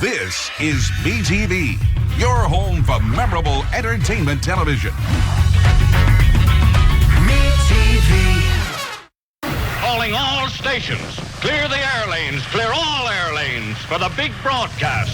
This is MeTV, your home for memorable entertainment television. MeTV. Calling all stations. Clear the air lanes. Clear all air lanes for the big broadcast.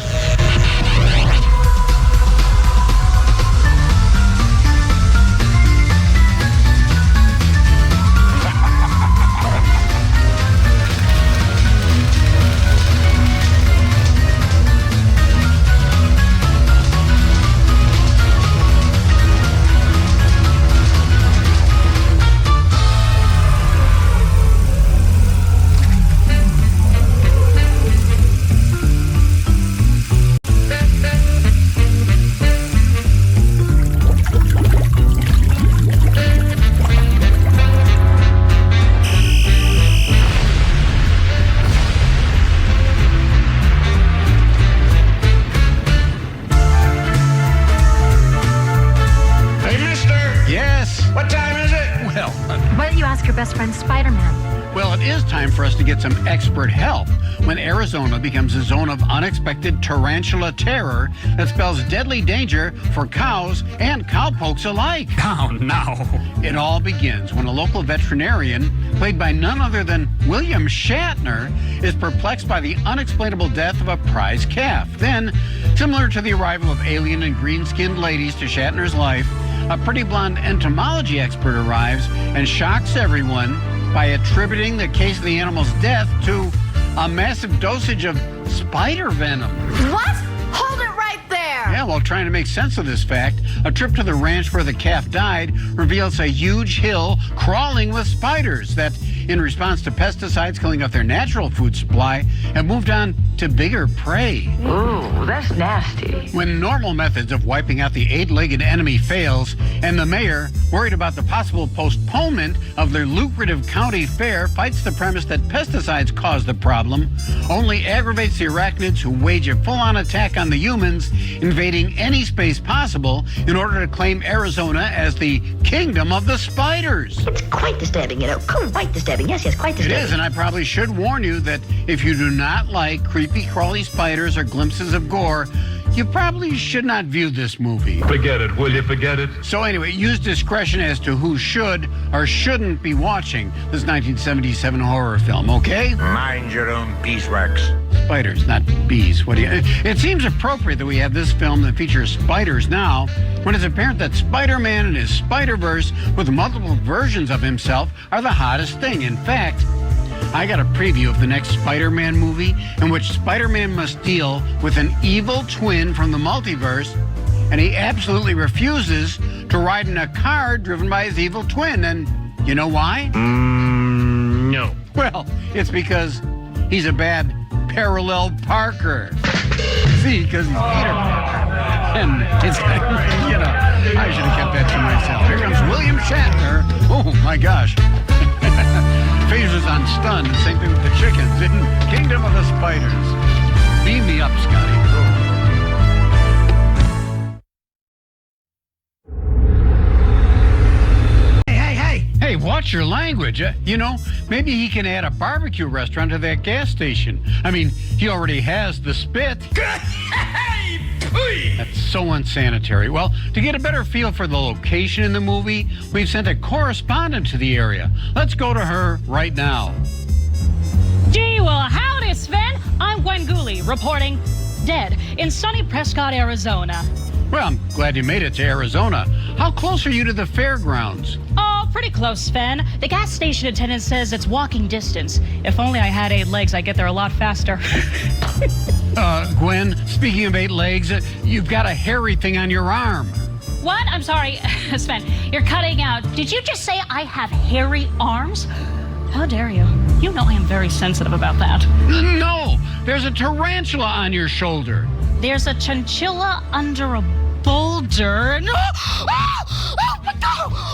Best friend Spider-Man. Well, it is time for us to get some expert help when Arizona becomes a zone of unexpected tarantula terror that spells deadly danger for cows and cowpokes alike. Oh, no. It all begins when a local veterinarian, played by none other than William Shatner, is perplexed by the unexplainable death of a prize calf. Then, similar to the arrival of alien and green-skinned ladies to Shatner's life, a pretty blonde entomology expert arrives and shocks everyone by attributing the case of the animal's death to a massive dosage of spider venom. What? Hold it right there! Yeah, while trying to make sense of this fact, a trip to the ranch where the calf died reveals a huge hill crawling with spiders that, in response to pesticides killing off their natural food supply, have moved on to bigger prey. Ooh, that's nasty. When normal methods of wiping out the eight-legged enemy fails, and the mayor, worried about the possible postponement of their lucrative county fair, fights the premise that pesticides cause the problem, only aggravates the arachnids who wage a full-on attack on the humans, invading any space possible in order to claim Arizona as the kingdom of the spiders. It's quite disturbing, you know. Quite disturbing. Yes, quite disturbing. It is, and I probably should warn you that if you do not like creepy, crawly spiders or glimpses of gore, you probably should not view this movie. Forget it, will you? Forget it. So anyway, use discretion as to who should or shouldn't be watching this 1977 horror film, okay? Mind your own beeswax. Spiders, not bees. What do you... It seems appropriate that we have this film that features spiders now, when it's apparent that Spider-Man and his Spider-Verse, with multiple versions of himself, are the hottest thing. In fact, I got a preview of the next Spider-Man movie in which Spider-Man must deal with an evil twin from the multiverse, and he absolutely refuses to ride in a car driven by his evil twin. And you know why? No. Well, it's because he's a bad parallel Parker. See, because he's Peter Parker. And it's, you know, I should have kept that to myself. Here comes William Shatner. Oh, my gosh. Phasers on stun, same thing with the chickens in Kingdom of the Spiders. Beam me up, Scotty. Hey, watch your language. You know, maybe he can add a barbecue restaurant to that gas station. I mean, he already has the spit. That's so unsanitary. Well, to get a better feel for the location in the movie, we've sent a correspondent to the area. Let's go to her right now. Gee, well, howdy, Sven. I'm Svengoolie, reporting dead in sunny Prescott, Arizona. Well, I'm glad you made it to Arizona. How close are you to the fairgrounds? Oh, pretty close, Sven. The gas station attendant says it's walking distance. If only I had 8 legs, I'd get there a lot faster. Gwen, speaking of 8 legs, you've got a hairy thing on your arm. What? I'm sorry, Sven. You're cutting out. Did you just say I have hairy arms? How dare you? You know I am very sensitive about that. No! There's a tarantula on your shoulder. There's a chinchilla under a boulder. No!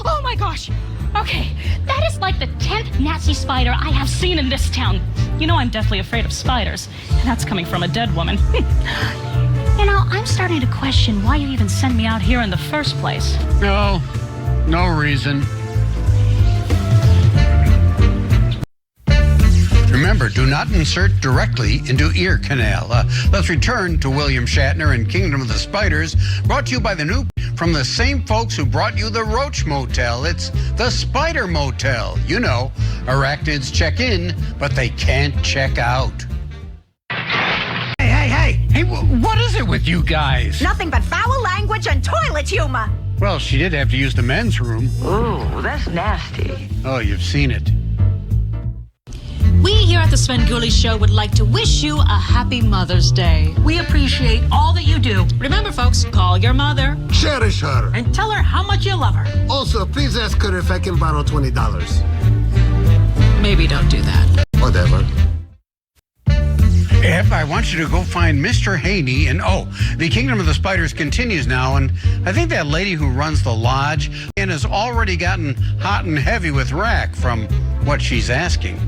Oh my gosh. Okay, that is like the 10th Nazi spider I have seen in this town. You know I'm deathly afraid of spiders, and that's coming from a dead woman. You know, I'm starting to question why you even sent me out here in the first place. No reason. Remember, do not insert directly into ear canal. Let's return to William Shatner and Kingdom of the Spiders, brought to you by the new from the same folks who brought you the Roach Motel. It's the Spider Motel. You know, arachnids check in, but they can't check out. Hey, what is it with you guys? Nothing but foul language and toilet humor. Well, she did have to use the men's room. Ooh, that's nasty. Oh, you've seen it. We here at the Svengoolie Show would like to wish you a happy Mother's Day. We appreciate all that you do. Remember, folks, call your mother Cherish her. And tell her how much you love her. Also, please ask her if I can borrow $20. Maybe don't do that. Whatever. Eb, I want you to go find Mr. Haney. And, the Kingdom of the Spiders continues now. And I think that lady who runs the lodge and has already gotten hot and heavy with Rack from what she's asking.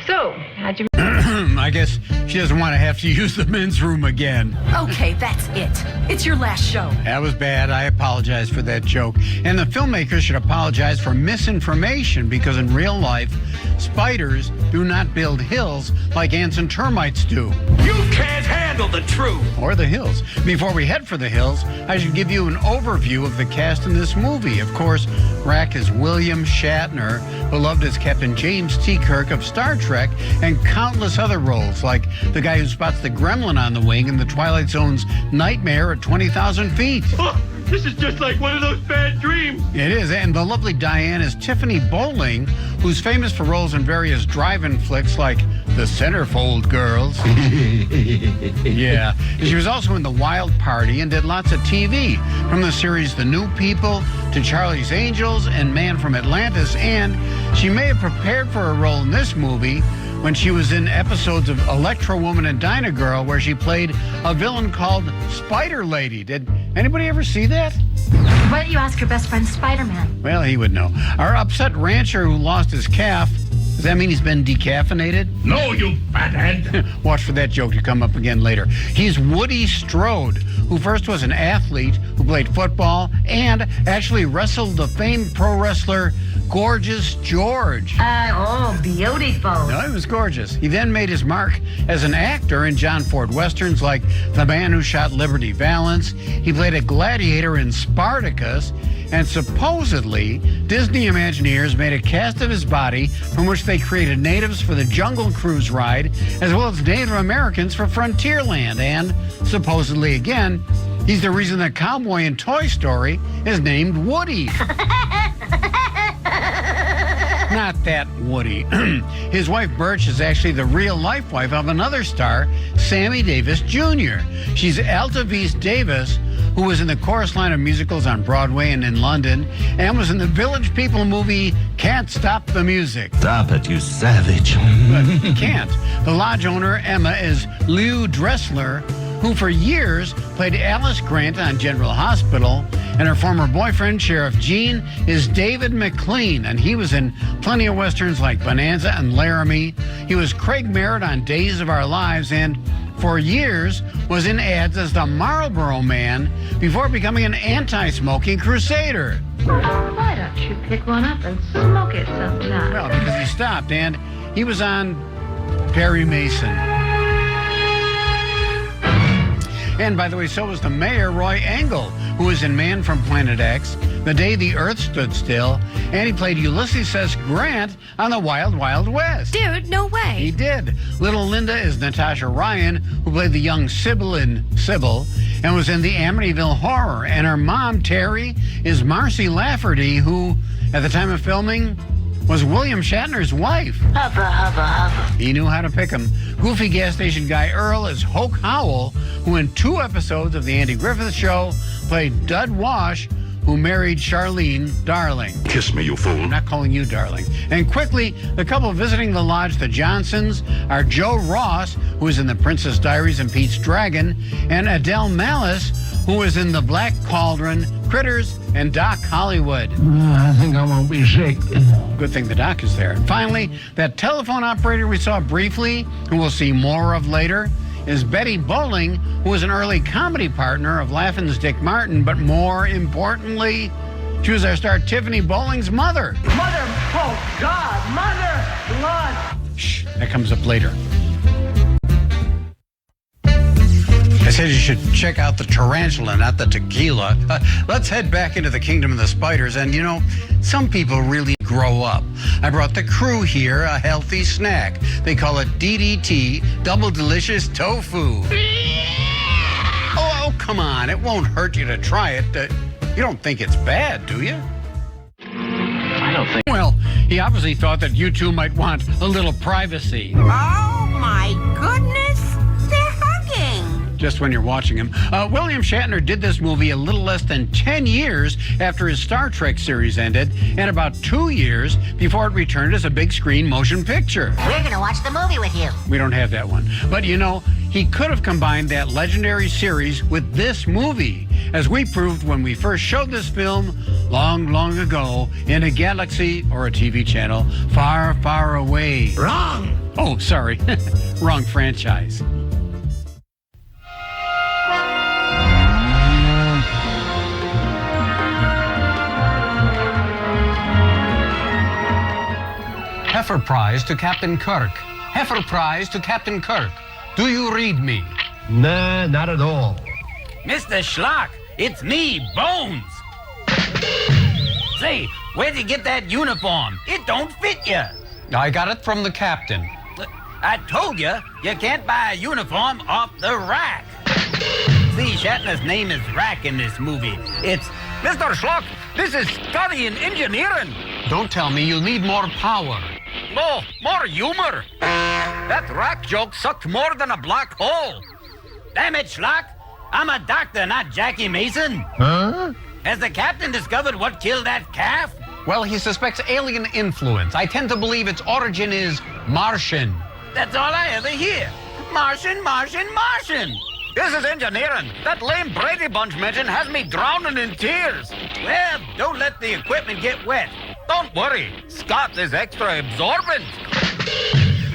So, how'd you... I guess she doesn't want to have to use the men's room again. Okay, that's it. It's your last show. That was bad. I apologize for that joke. And the filmmakers should apologize for misinformation, because in real life, spiders do not build hills like ants and termites do. You can't handle the truth. Or the hills. Before we head for the hills, I should give you an overview of the cast in this movie. Of course, Rack is William Shatner, beloved as Captain James T. Kirk of Star Trek, and countless other roles, like the guy who spots the gremlin on the wing in the Twilight Zone's Nightmare at 20,000 feet. Oh, this is just like one of those bad dreams. It is, and the lovely Diane is Tiffany Bowling, who's famous for roles in various drive-in flicks like The Centerfold Girls. Yeah, and she was also in The Wild Party and did lots of TV, from the series The New People to Charlie's Angels and Man from Atlantis, and she may have prepared for a role in this movie when she was in episodes of Electro Woman and Dyna Girl, where she played a villain called Spider Lady. Did anybody ever see that? Why don't you ask your best friend Spider-Man? Well, he would know. Our upset rancher who lost his calf, does that mean he's been decaffeinated? No, you fathead. Watch for that joke to come up again later. He's Woody Strode, who first was an athlete who played football and actually wrestled the famed pro wrestler Gorgeous George. Beautiful. No, he was gorgeous. He then made his mark as an actor in John Ford westerns like The Man Who Shot Liberty Valance. He played a gladiator in Spartacus, and supposedly Disney Imagineers made a cast of his body from which they created natives for the Jungle Cruise ride, as well as Native Americans for Frontierland. And supposedly, again, he's the reason the cowboy in Toy Story is named Woody. Not that Woody. His wife Birch is actually the real-life wife of another star, Sammy Davis Jr. She's Altavice Davis, who was in the chorus line of musicals on Broadway and in London, and was in the Village People movie Can't Stop the Music. Stop it, you savage. But he can't. The lodge owner, Emma, is Lou Dressler, who for years played Alice Grant on General Hospital, and her former boyfriend, Sheriff Gene, is David McLean, and he was in plenty of westerns like Bonanza and Laramie. He was Craig Merritt on Days of Our Lives, and for years was in ads as the Marlboro Man before becoming an anti-smoking crusader. Why don't you pick one up and smoke it sometime? Well, because he stopped, and he was on Perry Mason. And by the way, so was the mayor, Roy Engel, who was in Man from Planet X, The Day the Earth Stood Still, and he played Ulysses S. Grant on The Wild Wild West. Dude, no way. He did. Little Linda is Natasha Ryan, who played the young Sybil in Sybil, and was in the Amityville Horror. And her mom, Terry, is Marcy Lafferty, who, at the time of filming, was William Shatner's wife. Hubba, hubba, hubba. He knew how to pick him. Goofy gas station guy Earl is Hoke Howell, who in 2 episodes of The Andy Griffith Show played Dud Wash, who married Charlene Darling. Kiss me, you fool. I'm not calling you darling. And quickly, the couple visiting the lodge, the Johnsons, are Joe Ross, who is in The Princess Diaries and Pete's Dragon, and Adele Malice, who is in The Black Cauldron, Critters, and Doc Hollywood. I think I'm gonna be sick. Good thing the doc is there. And finally, that telephone operator we saw briefly, who we'll see more of later, is Betty Bowling, who was an early comedy partner of Laughlin's Dick Martin, but more importantly, she was our star Tiffany Bowling's mother. Mother, oh God, Mother, Lord. Shh, That comes up later. I said you should check out the tarantula, not the tequila. Let's head back into the kingdom of the spiders. And, you know, some people really grow up. I brought the crew here a healthy snack. They call it DDT, Double Delicious Tofu. Oh, come on. It won't hurt you to try it. You don't think it's bad, do you? I don't think. Well, he obviously thought that you two might want a little privacy. Oh, my goodness. They're hugging. Just when you're watching him. William Shatner did this movie a little less than 10 years after his Star Trek series ended, and about 2 years before it returned as a big screen motion picture. We're going to watch the movie with you. We don't have that one. But, you know, he could have combined that legendary series with this movie, as we proved when we first showed this film long, long ago in a galaxy or a TV channel far, far away. Wrong. Oh, sorry. Wrong franchise. Heifer prize to Captain Kirk. Heifer prize to Captain Kirk. Do you read me? Nah, not at all. Mr. Schlock, it's me, Bones. Say, where'd you get that uniform? It don't fit you. I got it from the captain. I told you, you can't buy a uniform off the rack. See, Shatner's name is Rack in this movie. It's Mr. Schlock, this is Scotty in engineering. Don't tell me you'll need more power. Oh, more humor. That rack joke sucked more than a black hole. Damn it, Schlock. I'm a doctor, not Jackie Mason. Huh? Has the captain discovered what killed that calf? Well, he suspects alien influence. I tend to believe its origin is Martian. That's all I ever hear. Martian, Martian, Martian. This is engineering. That lame Brady Bunch mention has me drowning in tears. Well, don't let the equipment get wet. Don't worry. Scott is extra absorbent.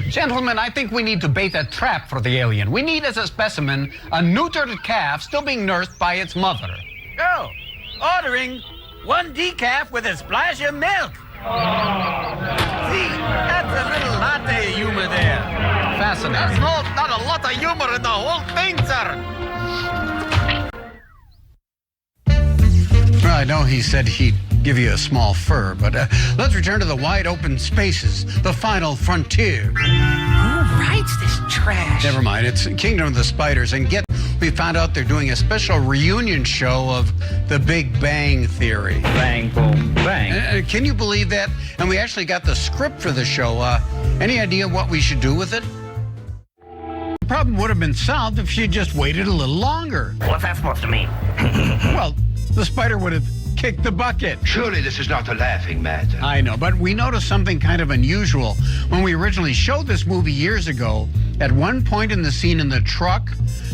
Gentlemen, I think we need to bait a trap for the alien. We need as a specimen a neutered calf still being nursed by its mother. Oh, ordering 1 decaf with a splash of milk. See, that's a little latte humor there. Fascinating. There's not a lot of humor in the whole thing, sir. Well, I know he said he'd give you a small fur, but let's return to the wide open spaces, the final frontier. Who writes this trash? Never mind, it's Kingdom of the Spiders. And we found out they're doing a special reunion show of The Big Bang Theory. Bang, boom, bang. Can you believe that? And we actually got the script for the show. Any idea what we should do with it? The problem would have been solved if she'd just waited a little longer. What's that supposed to mean? Well, the spider would have kicked the bucket. Surely this is not a laughing matter. I know, but we noticed something kind of unusual. When we originally showed this movie years ago, at one point in the scene in the truck,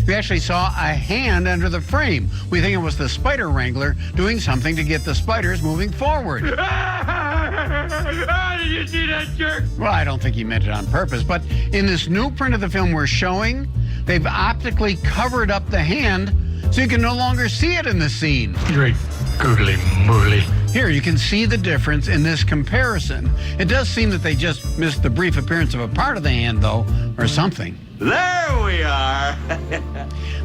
we actually saw a hand under the frame. We think it was the spider wrangler doing something to get the spiders moving forward. Did you see that jerk? Well, I don't think he meant it on purpose, but in this new print of the film we're showing, they've optically covered up the hand so you can no longer see it in the scene. Great googly moogly. Here, you can see the difference in this comparison. It does seem that they just missed the brief appearance of a part of the hand, though, or something. There we are.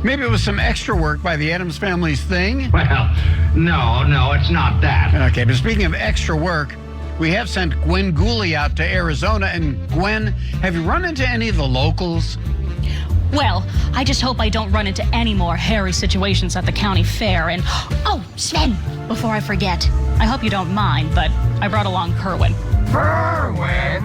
Maybe it was some extra work by the Addams Family's thing. Well, no, it's not that. Okay, but speaking of extra work, we have sent Svengoolie out to Arizona. And Gwen, have you run into any of the locals? Well, I just hope I don't run into any more hairy situations at the county fair. And, oh, Sven, before I forget, I hope you don't mind, but I brought along Kerwin. Kerwin?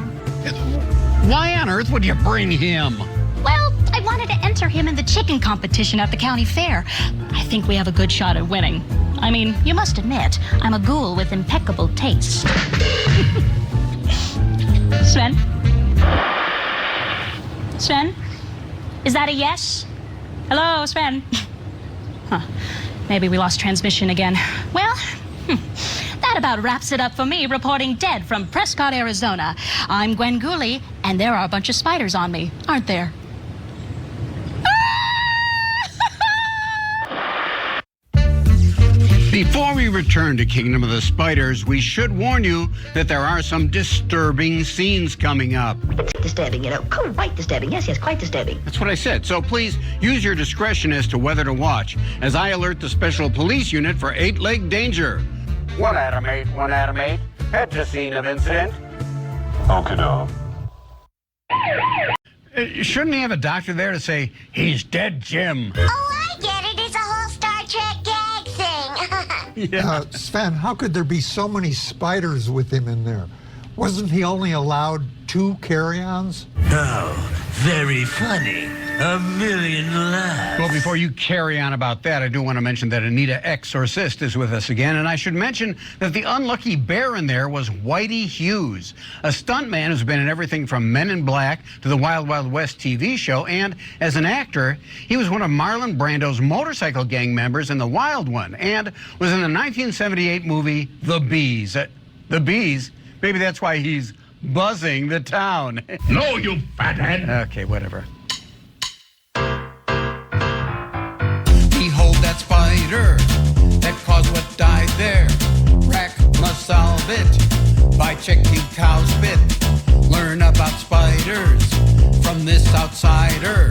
Why on earth would you bring him? Well, I wanted to enter him in the chicken competition at the county fair. I think we have a good shot at winning. I mean, you must admit, I'm a ghoul with impeccable taste. Sven? Sven? Is that a yes? Hello, Sven? Huh. Maybe we lost transmission again. Well, that about wraps it up for me reporting dead from Prescott, Arizona. I'm Svengoolie, and there are a bunch of spiders on me, aren't there? Before we return to Kingdom of the Spiders, we should warn you that there are some disturbing scenes coming up. It's disturbing, you know. Quite disturbing. Yes, quite disturbing. That's what I said. So please use your discretion as to whether to watch, as I alert the Special Police Unit for 8-leg danger. 1 Adam 8, 1 Adam 8. Head to scene of incident. Okay, no. Shouldn't he have a doctor there to say, "He's dead, Jim"? Oh, I get it. It's a whole Star Trek gag thing. Yeah. Sven, how could there be so many spiders with him in there? Wasn't he only allowed 2 carry-ons? Oh, very funny. 1,000,000 laughs. Well, before you carry on about that, I do want to mention that Anita Exorcist is with us again, and I should mention that the unlucky bear in there was Whitey Hughes, a stuntman who's been in everything from Men in Black to the Wild Wild West TV show, and as an actor, he was one of Marlon Brando's motorcycle gang members in The Wild One, and was in the 1978 movie The Bees. The Bees? Maybe that's why he's buzzing the town. No, you fathead. Okay, whatever. Behold that spider that caused what died there. Rack must solve it by checking cow's spit. Learn about spiders from this outsider.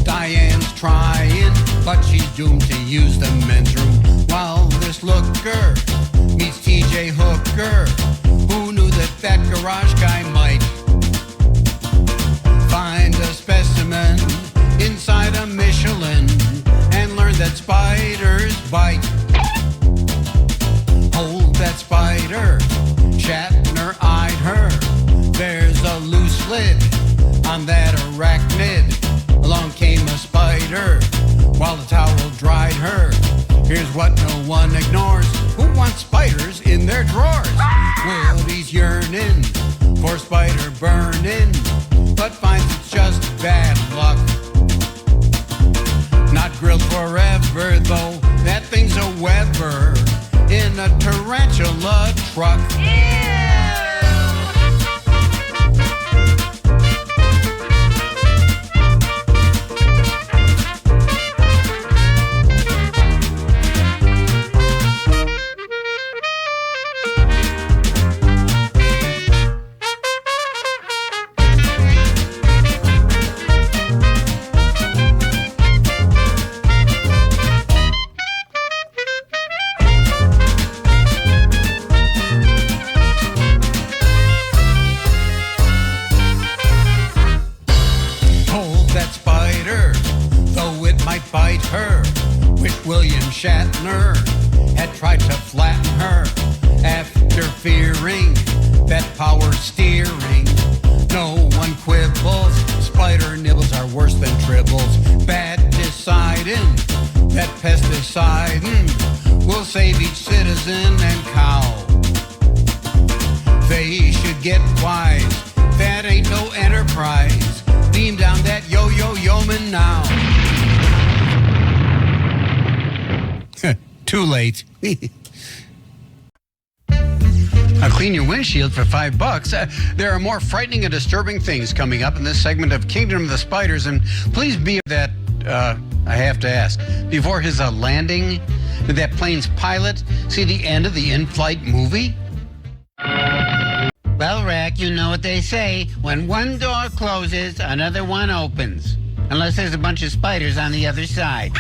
Diane's trying, but she's doomed to use the men's room. While this looker meets TJ Hooker, who knew that garage guy might find a specimen inside a Michelin and learn that spiders bite. Hold that spider, Shatner eyed her. There's a loose lid on that arachnid. Along came a spider while the towel dried her. Here's what no one ignores. Who wants spiders in their drawers? Willie's yearning for spider burning, but finds it's just bad luck. Not grilled forever, though. That thing's a Weber in a tarantula truck. Bite her, which William Shatner had tried to flatten her after fearing that power steering. No one quibbles, spider nibbles are worse than tribbles. Bad deciding that pesticiding will save each citizen and cow. They should get wise, that ain't no enterprise. Beam down that yo-yo yeoman now. Too late. I'll clean your windshield for $5. There are more frightening and disturbing things coming up in this segment of Kingdom of the Spiders, and please be that, I have to ask, before his landing, did that plane's pilot see the end of the in-flight movie? Well, Rack, you know what they say. When one door closes, another one opens. Unless there's a bunch of spiders on the other side.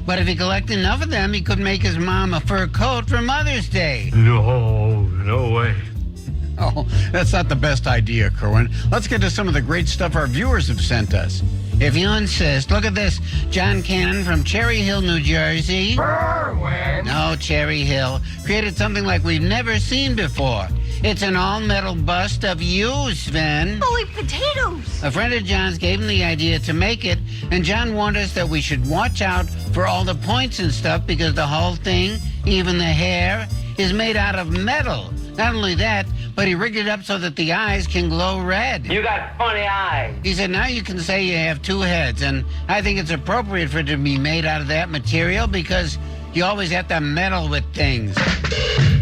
But if he collect enough of them, he could make his mom a fur coat for Mother's Day. No way. Oh, that's not the best idea, Kerwin. Let's get to some of the great stuff our viewers have sent us. If you insist. Look at this. John Cannon from Cherry Hill, New Jersey. Berwin. No, Cherry Hill. Created something like we've never seen before. It's an all-metal bust of you, Sven. Holy potatoes! A friend of John's gave him the idea to make it, and John warned us that we should watch out for all the points and stuff because the whole thing, even the hair, is made out of metal. Not only that, but he rigged it up so that the eyes can glow red. You got funny eyes. He said, now you can say you have 2 heads, and I think it's appropriate for it to be made out of that material because you always have to meddle with things.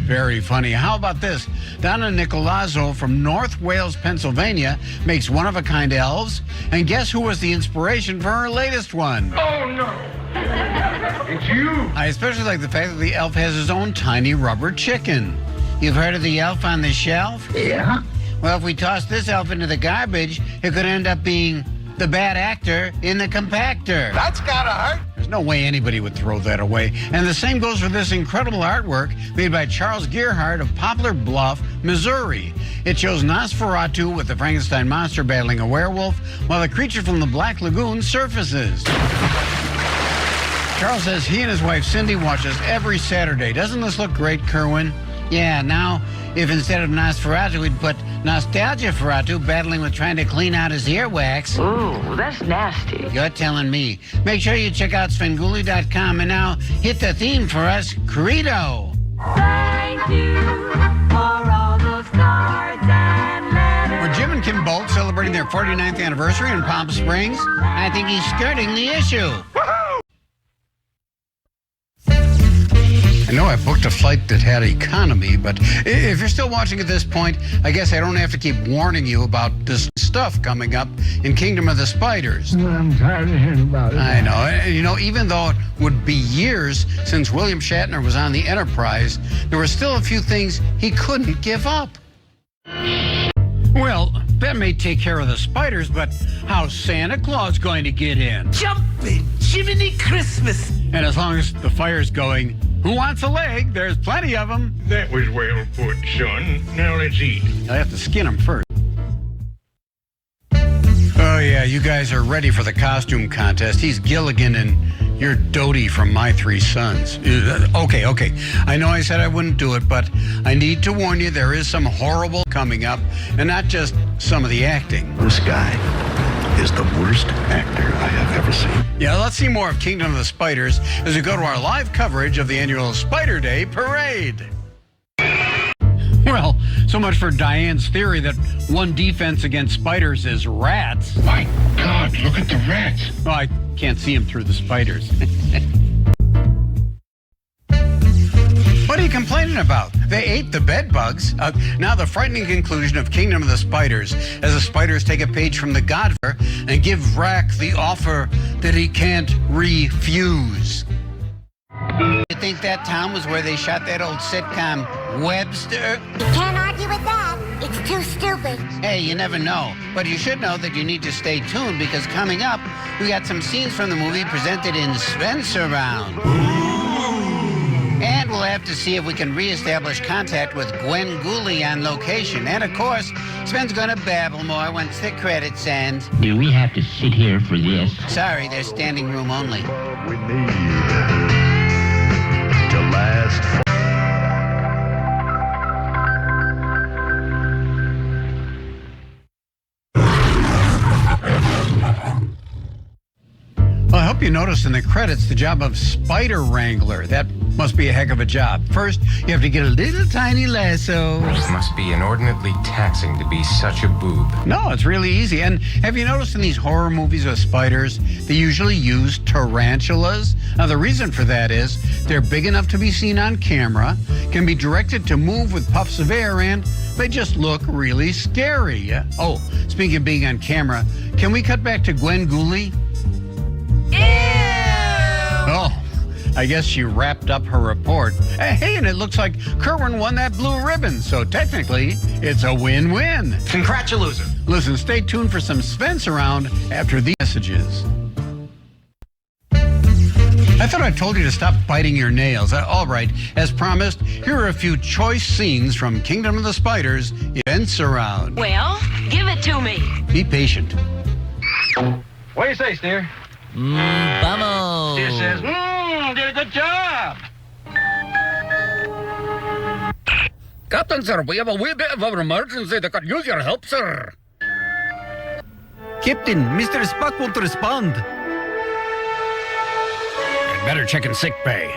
Very funny. How about this? Donna Nicolazzo from North Wales, Pennsylvania, makes one-of-a-kind elves, and guess who was the inspiration for her latest one? Oh, no. It's you. I especially like the fact that the elf has his own tiny rubber chicken. You've heard of the elf on the shelf? Yeah. Well, if we toss this elf into the garbage, it could end up being the bad actor in the compactor. That's gotta hurt. There's no way anybody would throw that away. And the same goes for this incredible artwork made by Charles Gerhardt of Poplar Bluff, Missouri. It shows Nosferatu with the Frankenstein monster battling a werewolf while the creature from the Black Lagoon surfaces. Charles says he and his wife Cindy watch us every Saturday. Doesn't this look great, Kerwin? Yeah, now, if instead of Nosferatu, we'd put Nostalgia-Feratu battling with trying to clean out his earwax. Ooh, that's nasty. You're telling me. Make sure you check out Svengoolie.com and now hit the theme for us, Credo. Thank you for all those cards and letters. Were Jim and Kim Bolt celebrating their 49th anniversary in Palm Springs? I think he's skirting the issue. I know I booked a flight that had economy, but if you're still watching at this point, I guess I don't have to keep warning you about this stuff coming up in Kingdom of the Spiders. I'm tired of hearing about it. I know. You know, even though it would be years since William Shatner was on the Enterprise, there were still a few things he couldn't give up. Well, that may take care of the spiders, but how's Santa Claus going to get in? Jumping Jiminy Christmas. And as long as the fire's going, who wants a leg? There's plenty of them. That was well put, son. Now let's eat. I'll have to skin them first. Oh, yeah, you guys are ready for the costume contest. He's Gilligan and you're Dodie from My Three Sons. Okay. I know I said I wouldn't do it, but I need to warn you there is some horrible coming up, and not just some of the acting. This guy is the worst actor I have ever seen. Yeah, let's see more of Kingdom of the Spiders as we go to our live coverage of the annual Spider Day Parade. Well, so much for Diane's theory that one defense against spiders is rats. My God, look at the rats. Oh, I can't see them through the spiders. What are you complaining about? They ate the bed bugs. Now the frightening conclusion of Kingdom of the Spiders as the spiders take a page from The Godfather and give Rack the offer that he can't refuse. You think that town was where they shot that old sitcom Webster? You can't argue with that. It's too stupid. Hey, you never know. But you should know that you need to stay tuned because coming up, we got some scenes from the movie presented in Svengoolie. And we'll have to see if we can reestablish contact with Svengoolie on location. And of course, Sven's gonna babble more once the credits end. Do we have to sit here for this? Sorry, they're standing room only. We need to last. Well, I hope you noticed in the credits the job of Spider Wrangler. That must be a heck of a job. First, you have to get a little tiny lasso. It must be inordinately taxing to be such a boob. No, it's really easy. And have you noticed in these horror movies with spiders, they usually use tarantulas? Now, the reason for that is they're big enough to be seen on camera, can be directed to move with puffs of air, and they just look really scary. Oh, speaking of being on camera, can we cut back to Svengoolie? Oh, I guess she wrapped up her report. Hey, and it looks like Kerwin won that blue ribbon, so technically, it's a win-win. Congratulations. Listen, stay tuned for some Spence around after these messages. I thought I told you to stop biting your nails. All right, as promised, here are a few choice scenes from Kingdom of the Spiders events around. Well, give it to me. Be patient. What do you say, Steer? Vamos. Steer says, did a good job. Captain, sir, we have a wee bit of an emergency that could use your help, sir. Captain, Mr. Spock won't respond. I'd better check in sick bay.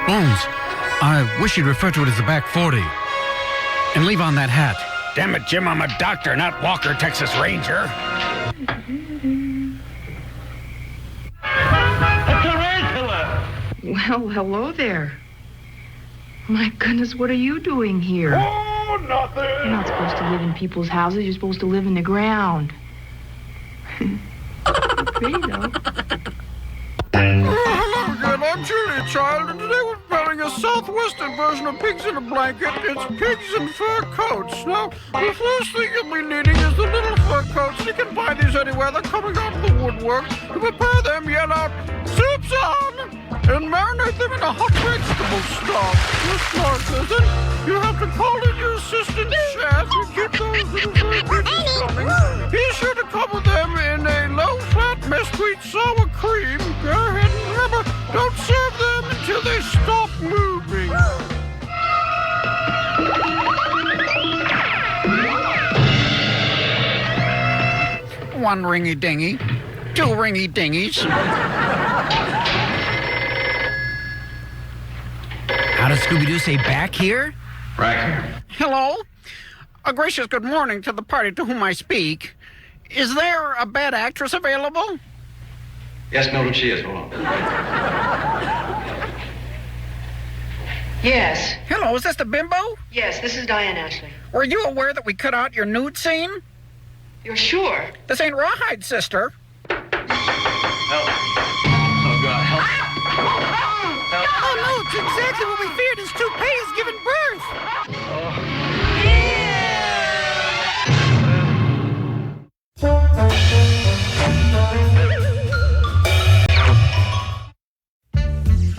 Bones, I wish you'd refer to it as the back 40. And leave on that hat. Damn it, Jim, I'm a doctor, not Walker, Texas Ranger. Well, hello there. My goodness, what are you doing here? Oh, nothing. You're not supposed to live in people's houses. You're supposed to live in the ground. Pretty, though. a child, and today we're preparing a southwestern version of pigs in a blanket. It's pigs in fur coats. Now, the first thing you'll be needing is the little fur coats. You can buy these anywhere. They're coming out of the woodwork. To prepare them, yell out, "Soup's on!" and marinate them in a hot vegetable stock. You're smart, listen. You have to call in your assistant chef and keep those little fur creatures coming. Be sure to cover them in a low-fat mesquite sour cream. Go ahead and remember, don't serve them until they stop moving. One ringy-dingy, two ringy-dingies. How does Scooby-Doo say back here? Right here. Hello? A gracious good morning to the party to whom I speak. Is there a bad actress available? Yes, Mildred, she is. Hold on. Yes. Hello, is this the bimbo? Yes, this is Diane Ashley. Were you aware that we cut out your nude scene? You're sure? This ain't Rawhide, sister. Help. Oh, God, help. Oh, no, it's exactly what we feared. His toupee is giving birth.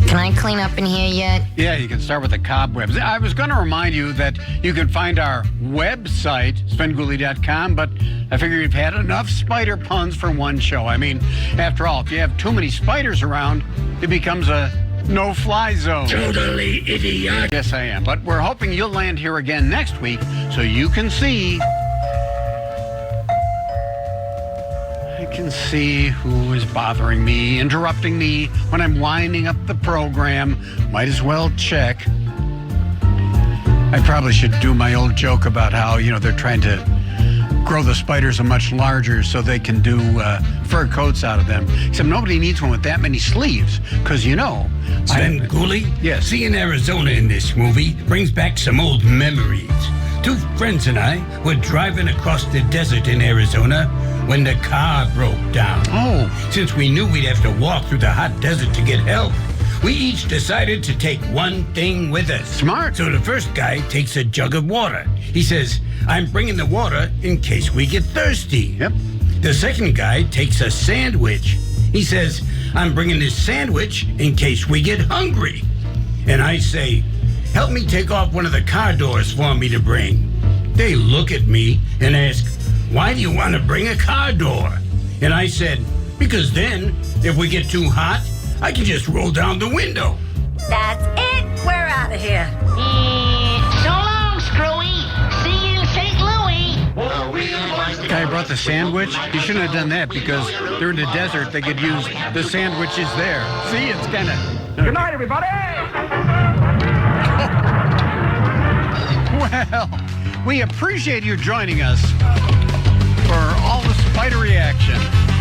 Can I clean up in here yet? Yeah, you can start with the cobwebs. I was going to remind you that you can find our website, Svengoolie.com, but I figure you've had enough spider puns for one show. I mean, after all, if you have too many spiders around, it becomes a no-fly zone. Totally idiot. Yes, I am. But we're hoping you'll land here again next week so you can see... I can see who is bothering me, interrupting me when I'm winding up the program. Might as well check. I probably should do my old joke about how, they're trying to grow the spiders a much larger so they can do fur coats out of them. Except nobody needs one with that many sleeves, because Svengoolie? Yes. Seeing Arizona in this movie brings back some old memories. Two friends and I were driving across the desert in Arizona when the car broke down. Oh. Since we knew we'd have to walk through the hot desert to get help, we each decided to take one thing with us. Smart. So the first guy takes a jug of water. He says, "I'm bringing the water in case we get thirsty." Yep. The second guy takes a sandwich. He says, "I'm bringing this sandwich in case we get hungry." And I say, "Help me take off one of the car doors for me to bring." They look at me and ask, "Why do you want to bring a car door?" And I said, "Because then, if we get too hot, I can just roll down the window." That's it. We're out of here. So long, Screwy. See you in St. Louis. The guy brought the sandwich. You shouldn't have done that because they're in the desert. They could use the sandwiches there. See, it's kind of... Good night, everybody. Well, we appreciate you joining us for all the spidery action.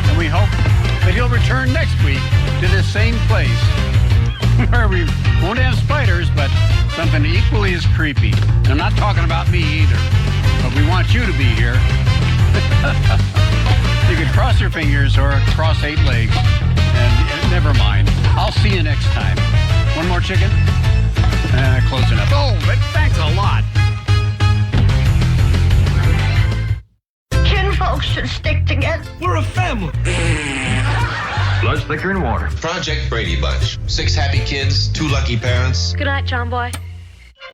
And we hope that you'll return next week to this same place where we won't have spiders, but something equally as creepy. I'm not talking about me either, but we want you to be here. You can cross your fingers or cross 8 legs, and never mind. I'll see you next time. One more chicken? Close enough. Oh, but thanks a lot. Kinfolks should stick together. We're a family. Blood's thicker than water. Project Brady Bunch. 6 happy kids, 2 lucky parents. Good night, John Boy.